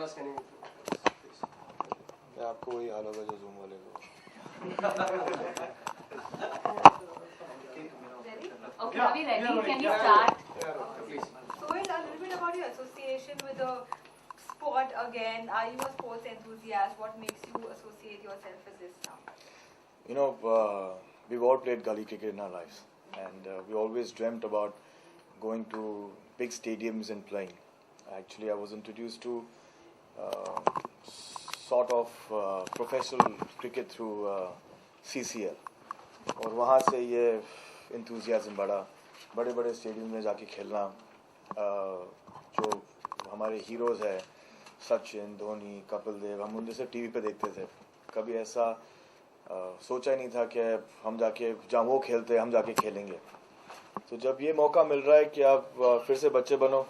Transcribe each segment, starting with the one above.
camera scanning. आपको वही हाल होगा जो Zoom वाले को. Okay, are we ready? Can we start? Please. So, a little bit about your association with the sport again. Are you a sports enthusiast? What makes you associate yourself with this now? You know, we've all played gully cricket in our lives, and we always dreamt about going to big stadiums and playing. Actually, I was introduced to sort of professional cricket through CCL, और वहाँ से ये enthusiasm बढ़ा, बड़े-बड़े stadium में जाके खेलना, जो हमारे हीरोज़ हैं, सचिन, धोनी, कपिल देव, हम उनसे टीवी पे देखते थे. कभी ऐसा सोचा ही नहीं था कि हम जाके जहाँ वो खेलते हम जाके खेलेंगे. तो जब ये मौका मिल रहा है कि आप फिर से बच्चे बनो,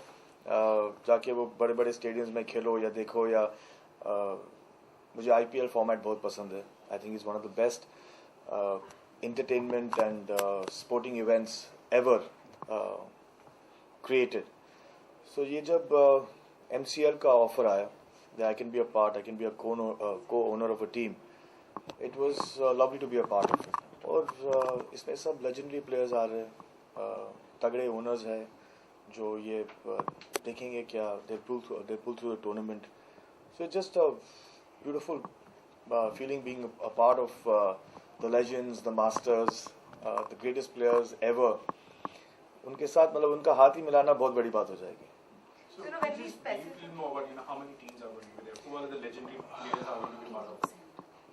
जाके वो बड़े बड़े स्टेडियम्स में खेलो या देखो, या मुझे IPL फॉर्मेट बहुत पसंद है. I think is one of the best entertainment and sporting events ever created. So ये जब MCL का ऑफर आया that I can be a part, I can be a co-owner of a team, it was lovely to be a part of it. और इसमें सब legendary players आ रहे हैं, तगड़े owners हैं जो ये देखेंगे क्या, they pull through the tournament. So it's just a beautiful feeling being a part of the legends, the masters, the greatest players ever. उनके साथ मतलब उनका हाथ ही मिलाना बहुत बड़ी बात हो जाएगी. So, when we specify, know about how many teams are going to be there? Who are the legendary players are going to be part of it?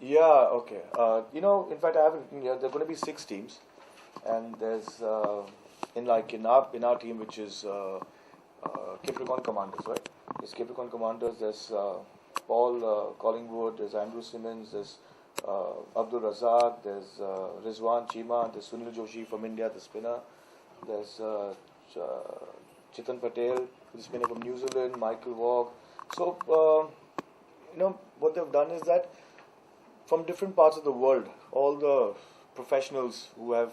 Yeah, okay. You know, in fact, I have written here. There are going to be 6 teams, and there's in our team, which is Capricorn Commanders, right? It's Capricorn Commanders. There's Paul Collingwood. There's Andrew Simmons. There's Abdul Razak, there's Rizwan Chima, there's Sunil Joshi from India, the spinner, there's Chetan Patel, the spinner from New Zealand, Michael Waugh. So, you know, what they've done is that from different parts of the world, all the professionals who have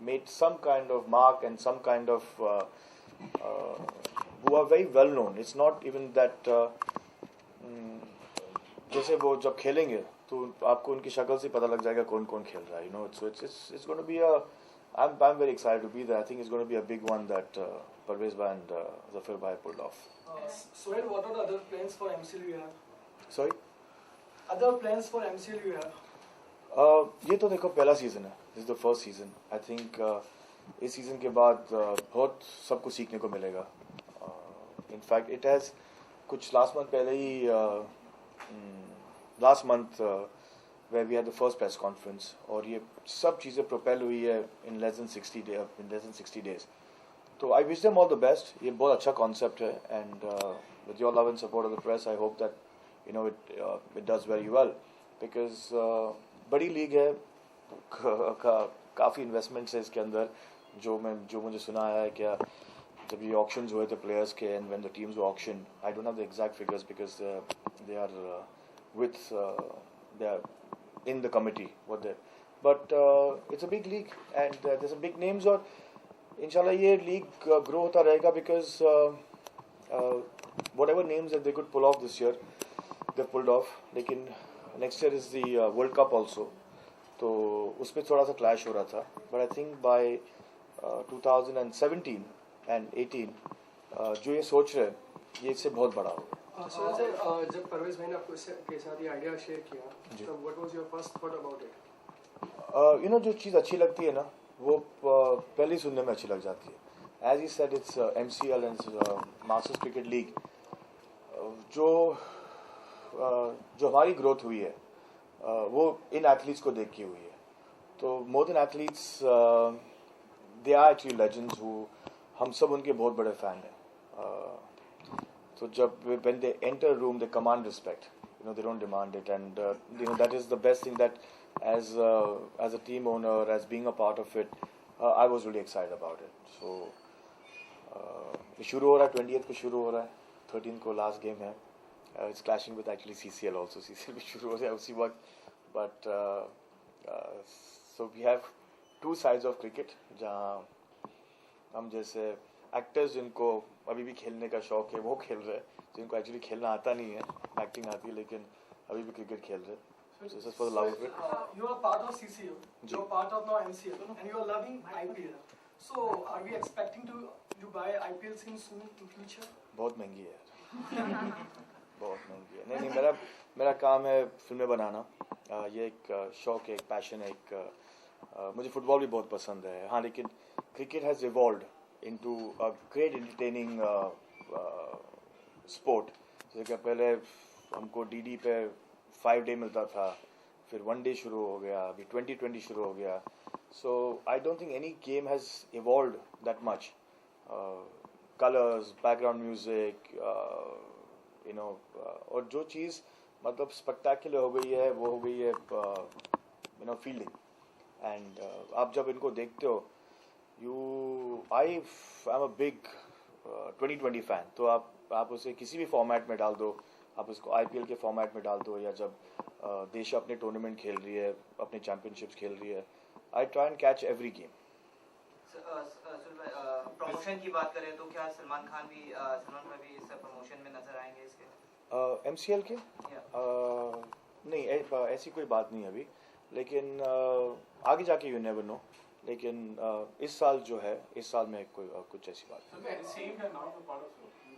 made some kind of mark and some kind of who are very well known. It's not even that जैसे वो जब खेलेंगे तो आपको उनकी शक्ल से पता लग जाएगा कौन कौन खेल रहा है. You know, so it's going to be I'm very excited to be there. I think it's going to be a big one that Parvez Bhai and Zafar Bhai pulled off. Sohail, what are the other plans for MCL you have? Sorry? Other plans for MCL you have? ये तो देखो पहला season है. This is the first season. I think इस season के बाद बहुत सब कुछ सीखने को मिलेगा. In fact, it has कुछ last month पहले ही last month where we had the first press conference, और ये सब चीज़ें propel हुई है in less than 60 days. So I wish them all the best. ये बहुत अच्छा concept है, and with your love and support of the press, I hope that you know it does very well, because बड़ी league है, काफ़ी investments है इसके अंदर, जो मुझे सुना है क्या जब ये auctions हुए थे players के, and when the teams were auctioned, I don't have the exact figures because they are they are in the committee, but it's a big league, and there's some big names, और inshallah ये league grow होता रहेगा, because whatever names that they could pull off this year, they've pulled off. लेकिन next year is the World Cup also, तो उसमें थोड़ा सा clash हो रहा था, but I think by 2017 and 18 जो ये सोच रहे हैं ये इससे बहुत बड़ा होगा. जब परवेज भाई ने आपको के साथ ये आइडिया शेयर किया, तो what was your first thought about it? You know, जो चीज़ अच्छी लगती है ना, वो पहले ही सुनने में अच्छी लग जाती है. As he said, it's MCL and it's Masters Cricket League. जो हमारी ग्रोथ हुई है वो इन एथलीट्स को देख के हुई है. तो more than athletes, they are actually legends who हम सब उनके बहुत बड़े फैन हैं. So when they enter a room, they command respect. You know, they don't demand it, and you know that is the best thing that, as a team owner, as being a part of it, I was really excited about it. So शुरू हो रहा है 20th को शुरू हो रहा है, 13th को last game है. It's clashing with actually CCL also. CCL भी शुरू हो रहा है उसी वक्त, but so we have two sides of cricket जहाँ हम जैसे actors जिनको अभी भी खेलने का शौक है वो खेल रहे हैं, जिनको एक्चुअली खेलना आता नहीं है, एक्टिंग आती है लेकिन अभी भी क्रिकेट खेल रहे हैं. So this is for the love of it. You are part of CCO. You are part of now MCL, and you are loving IPL. So are we expecting to you buy IPL soon in future? बहुत महंगी है यार. बहुत महंगी है. नहीं मेरा काम है फिल्में बनाना. ये एक शौक है, एक पैशन है, एक मुझे फुटबॉल भी बहुत पसंद है. हाँ, लेकिन cricket has evolved into a great entertaining sport. जैसे कि पहले हमको डीडी पे 5 डे मिलता था, फिर 1 डे शुरू हो गया, अभी 2020 शुरू हो गया. So I don't think any game has evolved that much. Colours, background music, you know, और जो चीज़ मतलब स्पेक्टेकुलर हो गई है वो हो गई है यू नो फील्डिंग. एंड आप जब इनको देखते हो I am a big 2020 fan. तो आप उसे किसी भी फॉर्मेट में डाल दो, आप उसको आईपीएल के फॉर्मेट में डाल दो, या जब देश अपने टूर्नामेंट खेल रही है, अपने चैंपियनशिप्स खेल रही है, I try and catch every game. Promotion की बात करें तो क्या सलमान खान भी इस प्रमोशन में नजर आएंगे इसके? एमसीएल के नहीं, ऐसी कोई बात नहीं अभी, लेकिन आगे जाके यू नेवर नो. लेकिन इस साल जो है, इस साल में कोई कुछ ऐसी बात नहीं. Okay, seeing that now you're part of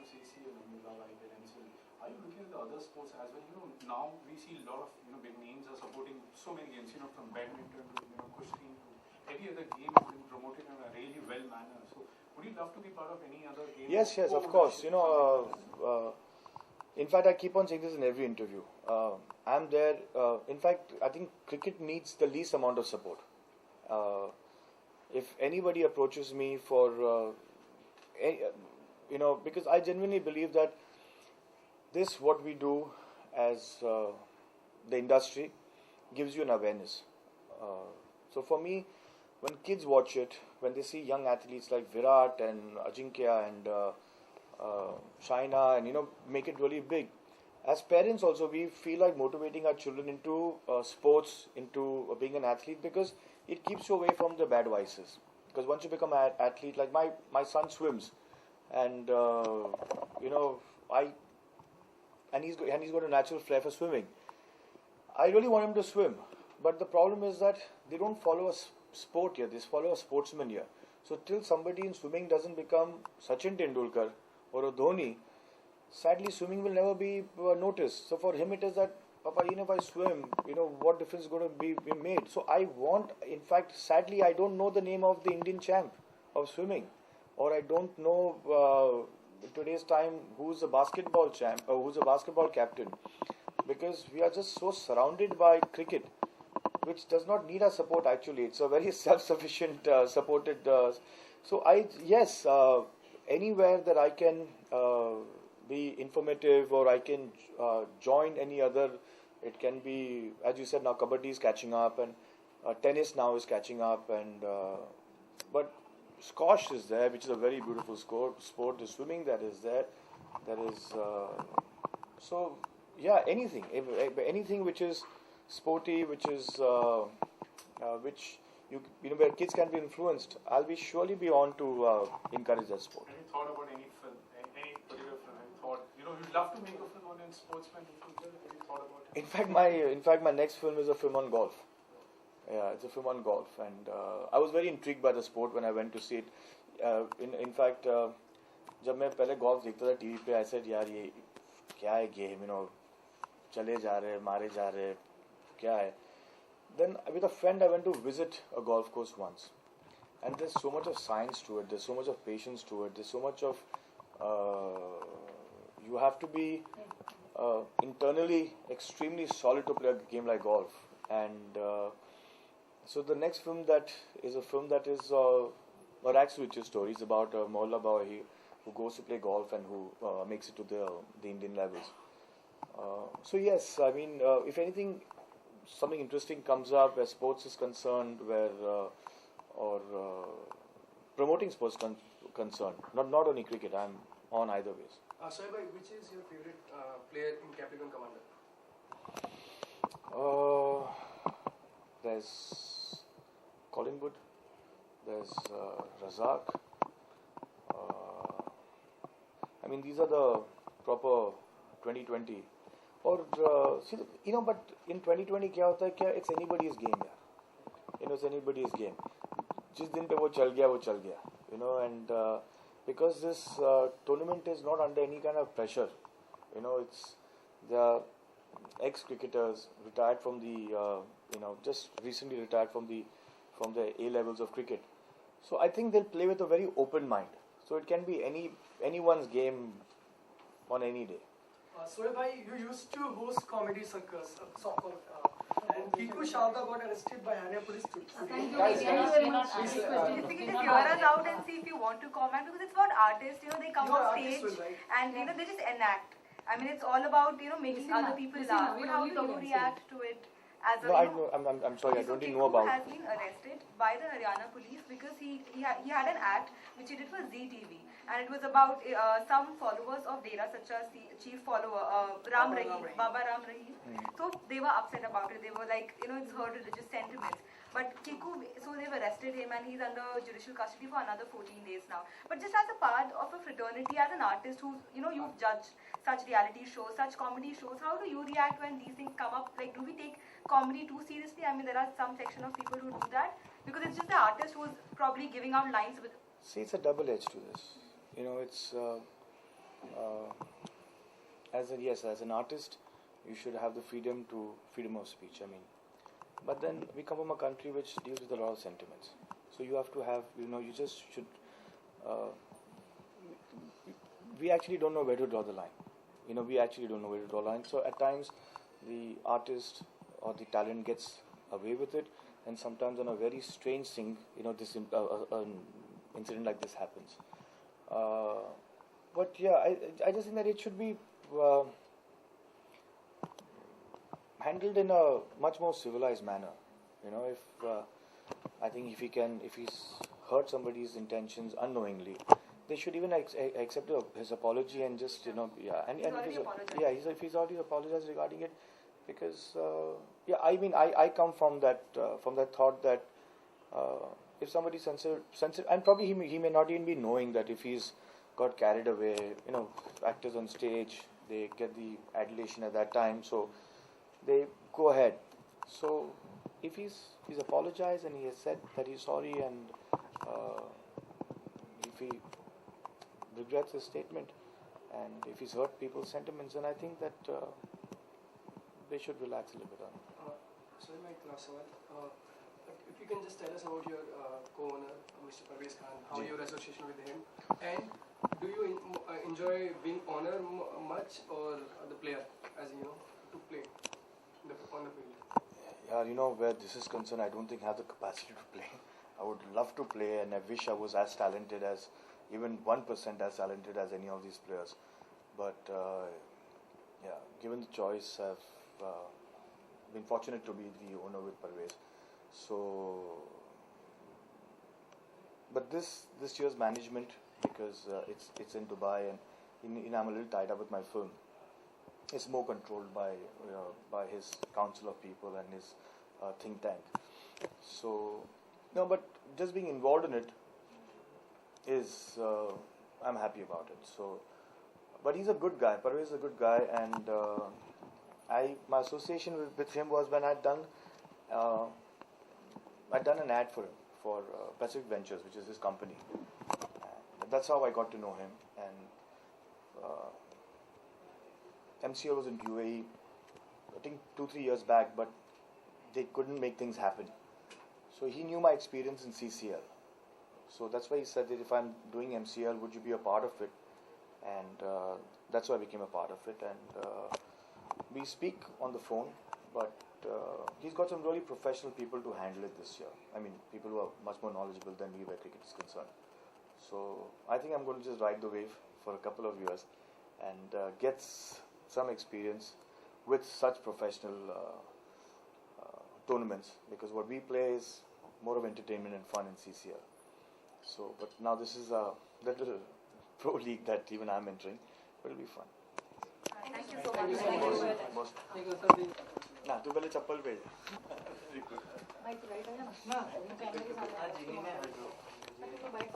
CCL and you love IPL and so, are you looking at the other sports as well? You know, now we see a lot of big names are supporting so many games. You know, from badminton to kushti to every other game is being promoted in a really well manner. So, would you love to be part of any other game? Yes, of course. You know, in fact, I keep on saying this in every interview. I'm there. In fact, I think cricket needs the least amount of support. If anybody approaches me for, you know, because I genuinely believe that this, what we do as the industry, gives you an awareness. So for me, when kids watch it, when they see young athletes like Virat and Ajinkya and Shaina, and you know, make it really big. As parents also, we feel like motivating our children into sports, into being an athlete, because it keeps you away from the bad vices. Because once you become an athlete, like my son swims, and you know, he's got a natural flair for swimming. I really want him to swim, but the problem is that they don't follow a sport here; they follow a sportsman here. So till somebody in swimming doesn't become Sachin Tendulkar or a Dhoni, sadly swimming will never be noticed. So for him it is that, Papa, even if I swim, you know, what difference is going to be made? So I want, in fact, sadly, I don't know the name of the Indian champ of swimming, or I don't know in today's time who's a basketball champ or who's a basketball captain, because we are just so surrounded by cricket, which does not need our support actually. It's a very self-sufficient, supported. So yes, anywhere that I can be informative, or I can join any other. It can be, as you said, now kabaddi is catching up, and tennis now is catching up, and but squash is there, which is a very beautiful sport. The swimming that is there, so yeah, anything, anything which is sporty, which is which you know, where kids can be influenced, I'll be surely be on to encourage that sport. Have you thought about any film, any particular film? Have you thought, you know, you'd love to make a film on sportsman in future? Have you thought about it? In fact, my next film is a film on golf. Yeah, it's a film on golf, and I was very intrigued by the sport when I went to see it. In fact, जब मैं पहले golf देखता था TV पे, I said, यार ये क्या है game, you know, चले जा रहे, मारे जा रहे, क्या है? Then with a friend I went to visit a golf course once, and there's so much of science to it, there's so much of patience to it, there's so much of you have to be internally extremely solid to play a game like golf. And so the next film that is a film that is a rag switcher story. It's about a Mohalla boy who goes to play golf and who makes it to the Indian levels. So yes, I mean, if anything, something interesting comes up where sports is concerned, where or promoting sports concerned, not only cricket, I'm on either ways. Sohaib bhai, which is your favorite player in Capricorn Commander? There's Collingwood, there's Razak, I mean, these are the proper 2020. Or see, you know, but in 2020 क्या होता है क्या? It's anybody's game, यार. You know, it's anybody's game. जिस दिन पे वो चल गया, you know, and because this tournament is not under any kind of pressure, you know, it's the ex-cricketers retired from the, you know, just recently retired from the A levels of cricket. So I think they'll play with a very open mind. So it can be anyone's game on any day. Sohail bhai, you used to host comedy circus, and Kiku Sharda got arrested by Hanya police today. Thank you. Guys, We are guys, not Basically, asking just hear us out and see if you want to comment, because it's about artists, you know, they come You are on artists, stage right? and, you know, they just enact. I mean, it's all about, you know, making other people laugh. But how do you react to it as a, No, you know, I'm sorry, I so don't even Kiku know about. has been arrested by the Haryana police because he had an act which he did for ZTV, and it was about some followers of Dera, such as the chief follower Ram Rahim, Baba Ram Rahim. So they were upset about it. They were like, you know, it's hurt religious sentiments. But Kiku, so they've arrested him and he's under judicial custody for another 14 days now. But just as a part of a fraternity, as an artist who, you know, you've judged such reality shows, such comedy shows, how do you react when these things come up? Like, do we take comedy too seriously? I mean, there are some section of people who do that because it's just the artist who's probably giving out lines with. See, it's a double edge to this. You know, it's as an artist, you should have the freedom of speech. I mean, but then we come from a country which deals with a lot of sentiments. So you have to have, you know, you just should. We actually don't know where to draw the line. You know, we actually don't know where to draw the line. So at times, the artist or the talent gets away with it, and sometimes on a very strange thing, you know, this incident like this happens. But yeah, I just think that it should be handled in a much more civilized manner. You know, I think if he's hurt somebody's intentions unknowingly, they should even accept his apology and just, you know, yeah. And if he's already apologized regarding it, because I mean, I come from that thought that if somebody censored, and probably he may not even be knowing that if he's got carried away, you know, actors on stage, they get the adulation at that time, so they go ahead. So if he's apologized and he has said that he's sorry, and if he regrets his statement, and if he's hurt people's sentiments, then I think that they should relax a little bit on it. So my last one, if you can just tell us about your co-owner, Mr. Parvez Khan, how your association with him, and do you enjoy being owner much, or the player, as you know, to play on the field? Yeah, you know, where this is concerned, I don't think I have the capacity to play. I would love to play, and I wish I was as talented as, even 1% as talented as any of these players. But yeah, given the choice, I've been fortunate to be the owner with Parvez. So, but this year's management, because it's in Dubai, and I'm a little tied up with my film, it's more controlled by his council of people and his think tank. So, no, but just being involved in it is, I'm happy about it. So, but he's a good guy. Parvez is a good guy, and my association with him was when I'd done an ad for him for Pacific Ventures, which is his company. And that's how I got to know him. And MCL was in UAE, I think 2-3 years back, but they couldn't make things happen. So he knew my experience in CCL. So that's why he said that if I'm doing MCL, would you be a part of it? And that's why I became a part of it. And we speak on the phone, but he's got some really professional people to handle it this year. I mean, people who are much more knowledgeable than me where cricket is concerned. So I think I'm going to just ride the wave for a couple of years and get some experience with such professional tournaments, because what we play is more of entertainment and fun in CCL. So, but now this is a little pro league that even I'm entering, but it'll be fun. Thank you so much. Most. ना तू पहले चप्पल भेज. Mic right है ना? हाँ जी, नहीं है. तो mic